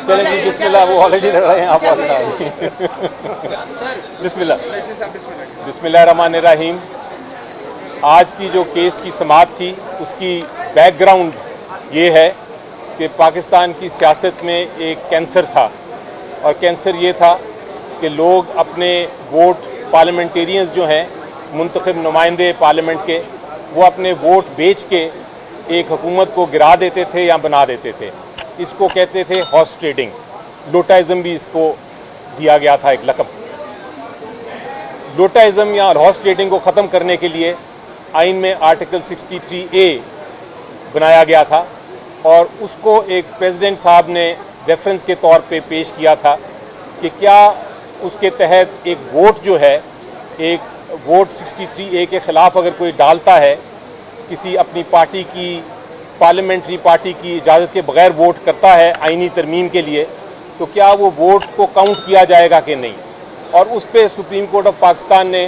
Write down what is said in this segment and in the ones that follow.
चलें जी, बिस्मिल्लाह, वो ऑलरेडी लड़ रहे हैं, आप बिस्मिल्लाहिर्रहमानिर्रहीम। आज की जो केस की समाअत थी उसकी बैकग्राउंड ये है कि पाकिस्तान की सियासत में एक कैंसर था, और कैंसर ये था कि लोग अपने वोट, पार्लियामेंटेरियंस जो हैं, मुंतखब नुमाइंदे पार्लियामेंट के, वो अपने वोट बेच के एक हुकूमत को गिरा देते थे या बना देते थे। इसको कहते थे हॉर्स ट्रेडिंग, लोटाइज़म भी इसको दिया गया था एक लक़ब। लोटाइज़म या हॉर्स ट्रेडिंग को ख़त्म करने के लिए आइन में आर्टिकल 63A बनाया गया था, और उसको एक प्रेसिडेंट साहब ने रेफरेंस के तौर पे पेश किया था कि क्या उसके तहत एक वोट जो है, एक वोट 63A के ख़िलाफ़ अगर कोई डालता है, किसी अपनी पार्टी की, पार्लियामेंट्री पार्टी की इजाज़त के बगैर वोट करता है आइनी तरमीम के लिए, तो क्या वो वोट को काउंट किया जाएगा कि नहीं। और उस पर सुप्रीम कोर्ट ऑफ पाकिस्तान ने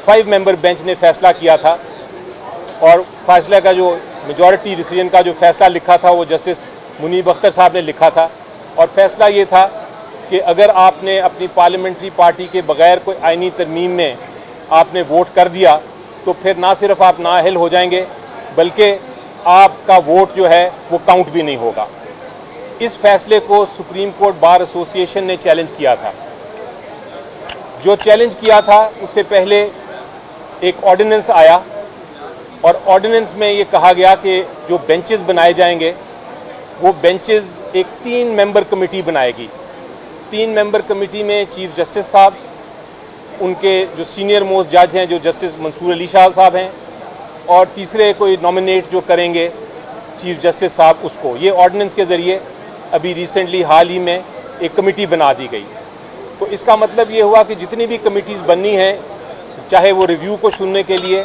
5 मेंबर बेंच ने फैसला किया था, और फैसले का जो मेजॉरिटी डिसीजन का जो फैसला लिखा था वो जस्टिस मुनीब अख्तर साहब ने लिखा था। और फैसला ये था कि अगर आपने अपनी पार्लियामेंट्री पार्टी के बगैर कोई आइनी तरमीम में आपने वोट कर दिया, तो फिर ना सिर्फ आप नाअहल हो जाएंगे, बल्कि आपका वोट जो है वो काउंट भी नहीं होगा। इस फैसले को सुप्रीम कोर्ट बार एसोसिएशन ने चैलेंज किया था। जो चैलेंज किया था उससे पहले एक ऑर्डिनेंस आया, और ऑर्डिनेंस में ये कहा गया कि जो बेंचेस बनाए जाएंगे वो बेंचेस एक 3 मेंबर कमेटी बनाएगी। 3 मेंबर कमेटी में चीफ जस्टिस साहब, उनके जो सीनियर मोस्ट जज हैं जो जस्टिस मंसूर अली शाह साहब हैं, और तीसरे कोई नॉमिनेट जो करेंगे चीफ जस्टिस साहब उसको। ये ऑर्डिनेंस के ज़रिए अभी रिसेंटली हाल ही में एक कमेटी बना दी गई। तो इसका मतलब ये हुआ कि जितनी भी कमेटीज़ बननी हैं, चाहे वो रिव्यू को सुनने के लिए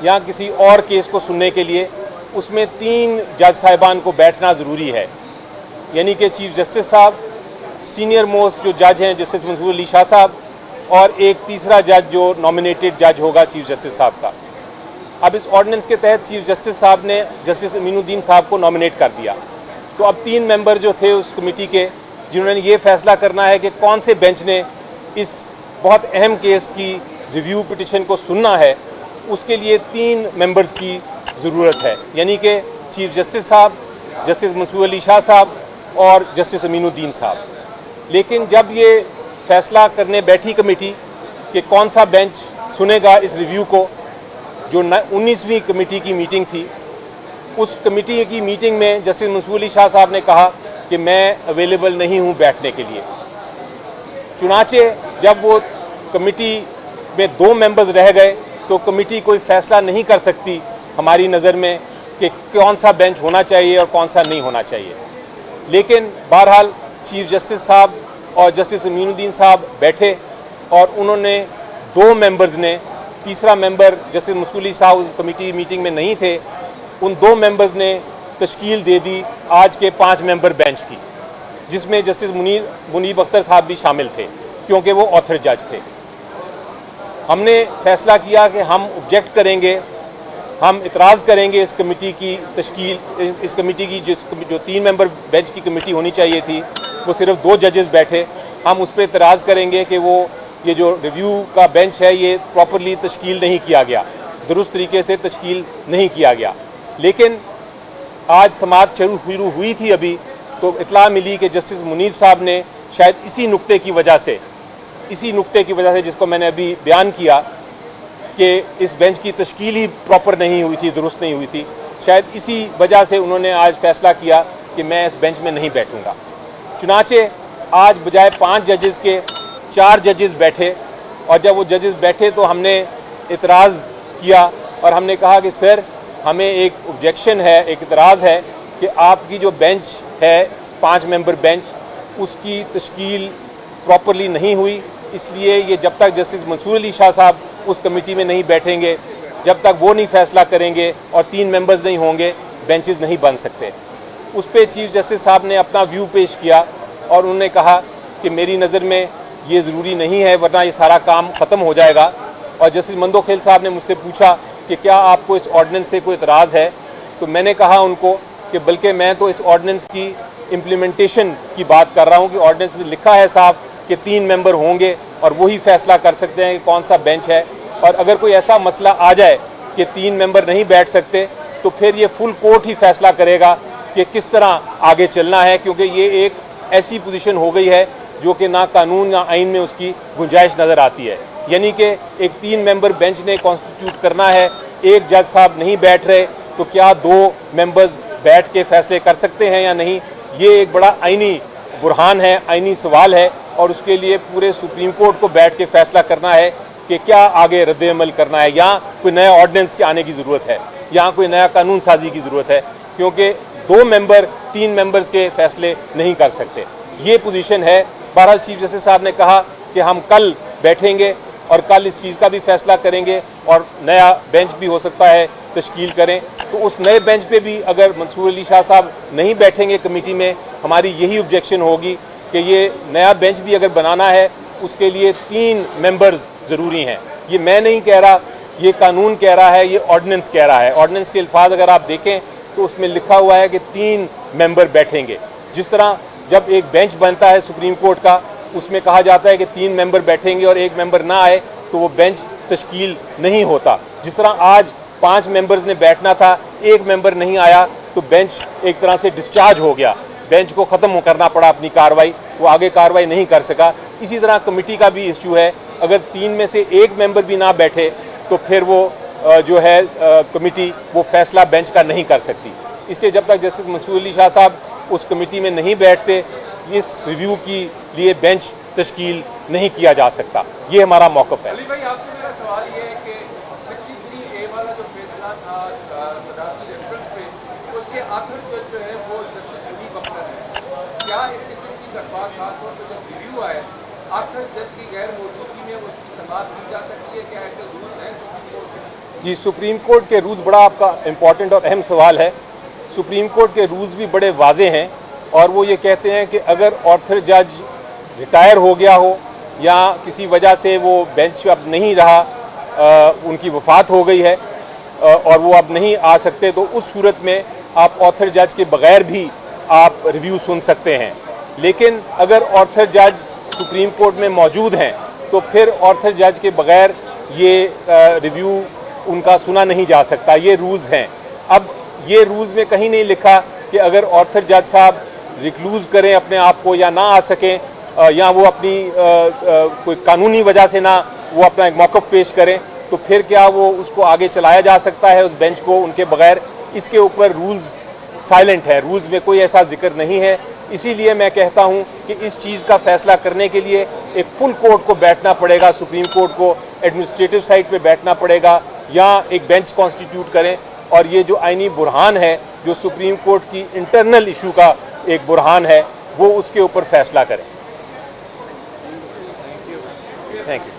या किसी और केस को सुनने के लिए, उसमें 3 जज साहिबान को बैठना ज़रूरी है। यानी कि चीफ जस्टिस साहब, सीनियर मोस्ट जो जज हैं जस्टिस मंसूर अली शाह साहब, और एक तीसरा जज जो नॉमिनेटेड जज होगा चीफ जस्टिस साहब का। अब इस ऑर्डिनेंस के तहत चीफ जस्टिस साहब ने जस्टिस अमीनुद्दीन साहब को नॉमिनेट कर दिया। तो अब 3 मेंबर जो थे उस कमेटी के, जिन्होंने ये फैसला करना है कि कौन से बेंच ने इस बहुत अहम केस की रिव्यू पिटिशन को सुनना है, उसके लिए 3 मेंबर्स की ज़रूरत है। यानी कि चीफ जस्टिस साहब, जस्टिस मंसूर अली शाह साहब और जस्टिस अमीनुद्दीन साहब। लेकिन जब ये फैसला करने बैठी कमेटी कि कौन सा बेंच सुनेगा इस रिव्यू को, जो 19वीं कमेटी की मीटिंग थी, उस कमेटी की मीटिंग में जस्टिस मंसूर अली शाह साहब ने कहा कि मैं अवेलेबल नहीं हूं बैठने के लिए। चुनाचे जब वो कमेटी में 2 मेंबर्स रह गए, तो कमेटी कोई फैसला नहीं कर सकती हमारी नज़र में कि कौन सा बेंच होना चाहिए और कौन सा नहीं होना चाहिए। लेकिन बहरहाल चीफ जस्टिस साहब और जस्टिस अमीनुद्दीन साहब बैठे, और उन्होंने 2 मेंबर्स ने, तीसरा मेंबर जस्टिस मंसूर अली साहब उस कमेटी मीटिंग में नहीं थे, उन 2 मेंबर्स ने तश्कील दे दी आज के 5 मेंबर बेंच की, जिसमें जस्टिस मुनीब अख्तर साहब भी शामिल थे, क्योंकि वो ऑथर जज थे। हमने फैसला किया कि हम ऑब्जेक्ट करेंगे, हम इतराज़ करेंगे इस कमेटी की तश्कील, इस कमेटी की जो 3 मेंबर बेंच की कमेटी होनी चाहिए थी, वो सिर्फ 2 जजेस बैठे। हम उस पर इतराज़ करेंगे कि वो ये जो रिव्यू का बेंच है ये प्रॉपरली तश्कील नहीं किया गया, दुरुस्त तरीके से तश्कील नहीं किया गया। लेकिन आज समाअत शुरू हुई थी अभी, तो इत्तला मिली कि जस्टिस मुनीब साहब ने शायद इसी नुक्ते की वजह से जिसको मैंने अभी बयान किया कि इस बेंच की तश्कील ही प्रॉपर नहीं हुई थी, दुरुस्त नहीं हुई थी, शायद इसी वजह से उन्होंने आज फैसला किया कि मैं इस बेंच में नहीं बैठूंगा। चुनाचे आज बजाय 5 जजेस के 4 जजेस बैठे, और जब वो जजेस बैठे तो हमने इतराज़ किया और हमने कहा कि सर, हमें एक ऑब्जेक्शन है, एक इतराज़ है कि आपकी जो बेंच है 5 मेंबर बेंच, उसकी तश्कील प्रॉपरली नहीं हुई, इसलिए ये जब तक जस्टिस मंसूर अली शाह साहब उस कमेटी में नहीं बैठेंगे, जब तक वो नहीं फैसला करेंगे और 3 मेंबर्स नहीं होंगे, बेंचेस नहीं बन सकते। उस पर चीफ जस्टिस साहब ने अपना व्यू पेश किया, और उन्होंने कहा कि मेरी नज़र में ये ज़रूरी नहीं है, वरना ये सारा काम ख़त्म हो जाएगा। और जस्टिस मंदोखेल साहब ने मुझसे पूछा कि क्या आपको इस ऑर्डिनेंस से कोई इतराज़ है, तो मैंने कहा उनको कि बल्कि मैं तो इस ऑर्डिनेंस की امپلیمنٹیشن کی بات کر رہا ہوں کہ آرڈیننس میں لکھا ہے صاف کہ 3 ممبر ہوں گے اور وہی فیصلہ کر سکتے ہیں کہ کون سا بینچ ہے، اور اگر کوئی ایسا مسئلہ آ جائے کہ 3 ممبر نہیں بیٹھ سکتے تو پھر یہ فل کورٹ ہی فیصلہ کرے گا کہ کس طرح آگے چلنا ہے، کیونکہ یہ ایک ایسی پوزیشن ہو گئی ہے جو کہ نہ قانون نہ آئین میں اس کی گنجائش نظر آتی ہے، یعنی کہ ایک 3 ممبر بینچ نے کانسٹیٹیوٹ کرنا ہے، ایک جج صاحب نہیں بیٹھ رہے تو کیا 2 ممبرز بیٹھ کے فیصلے کر سکتے ہیں یا نہیں؟ یہ ایک بڑا آئینی برہان ہے، آئینی سوال ہے، اور اس کے لیے پورے سپریم کورٹ کو بیٹھ کے فیصلہ کرنا ہے کہ کیا آگے رد عمل کرنا ہے، یا کوئی نیا آرڈیننس کے آنے کی ضرورت ہے، یا کوئی نیا قانون سازی کی ضرورت ہے، کیونکہ 2 ممبر 3 ممبرز کے فیصلے نہیں کر سکتے۔ یہ پوزیشن ہے۔ بہرحال چیف جسٹس صاحب نے کہا کہ ہم کل بیٹھیں گے اور کل اس چیز کا بھی فیصلہ کریں گے اور نیا بینچ بھی ہو سکتا ہے تشکیل کریں، تو اس نئے بینچ پہ بھی اگر منصور علی شاہ صاحب نہیں بیٹھیں گے کمیٹی میں، ہماری یہی آبجیکشن ہوگی کہ یہ نیا بینچ بھی اگر بنانا ہے اس کے لیے 3 ممبرز ضروری ہیں۔ یہ میں نہیں کہہ رہا، یہ قانون کہہ رہا ہے، یہ آرڈیننس کہہ رہا ہے۔ آرڈیننس کے الفاظ اگر آپ دیکھیں تو اس میں لکھا ہوا ہے کہ 3 ممبر بیٹھیں گے۔ جس طرح جب ایک بینچ بنتا ہے سپریم کورٹ کا، اس میں کہا جاتا ہے کہ 3 ممبر بیٹھیں گے اور 1 ممبر نہ آئے تو وہ بینچ تشکیل نہیں ہوتا۔ جس طرح آج 5 ممبرز نے بیٹھنا تھا، 1 ممبر نہیں آیا تو بینچ ایک طرح سے ڈسچارج ہو گیا، بینچ کو ختم کرنا پڑا اپنی کاروائی، وہ آگے کاروائی نہیں کر سکا۔ اسی طرح کمیٹی کا بھی ایشو ہے، اگر 3 میں سے 1 ممبر بھی نہ بیٹھے تو پھر وہ جو ہے کمیٹی وہ فیصلہ بینچ کا نہیں کر سکتی۔ اس لیے جب تک جسٹس منصور علی شاہ صاحب اس کمیٹی میں نہیں بیٹھتے، اس ریویو کے لیے بینچ تشکیل نہیں کیا جا سکتا۔ یہ ہمارا موقف ہے۔ علی بھائی، آپ سے میرا سوال یہ ہے کہ 63A والا جو فیصلہ تھا صدارتی ریفرنس پہ، اس کے آخر جج جو ہے وہ جسٹس حنیف اختر ہے۔ کیا اس قسم کی درخواست خاص طور پہ جب ریویو آئے آخر جج کی غیر موجودگی میں اس کی سماعت کی جا سکتی ہے؟ کیا ایسے رولز ہیں سپریم کورٹ کے؟ جی، سپریم کورٹ کے رولز بڑا آپ کا امپورٹنٹ اور اہم سوال ہے۔ سپریم کورٹ کے رولز بھی بڑے واضح ہیں اور وہ یہ کہتے ہیں کہ اگر آرتھر جج ریٹائر ہو گیا ہو یا کسی وجہ سے وہ بینچ اب نہیں رہا، ان کی وفات ہو گئی ہے اور وہ اب نہیں آ سکتے، تو اس صورت میں آپ آرتھر جج کے بغیر بھی آپ ریویو سن سکتے ہیں۔ لیکن اگر آرتھر جج سپریم کورٹ میں موجود ہیں تو پھر آرتھر جج کے بغیر یہ ریویو ان کا سنا نہیں جا سکتا۔ یہ رولز ہیں۔ اب یہ رولز میں کہیں نہیں لکھا کہ اگر آرتھر جج صاحب ریکلوز کریں اپنے آپ کو یا نہ آ سکیں، یا وہ اپنی کوئی قانونی وجہ سے نہ وہ اپنا ایک موقف پیش کریں، تو پھر کیا وہ اس کو آگے چلایا جا سکتا ہے اس بینچ کو ان کے بغیر؟ اس کے اوپر رولز سائلنٹ ہے، رولز میں کوئی ایسا ذکر نہیں ہے۔ اسی لیے میں کہتا ہوں کہ اس چیز کا فیصلہ کرنے کے لیے ایک فل کورٹ کو بیٹھنا پڑے گا، سپریم کورٹ کو ایڈمنسٹریٹو سائٹ پہ بیٹھنا پڑے گا یا ایک بینچ کانسٹیٹیوٹ کریں، اور یہ جو آئینی برہان ہے، جو سپریم کورٹ کی انٹرنل ایشو کا ایک برہان ہے، وہ اس کے اوپر فیصلہ کریں۔ Thank you.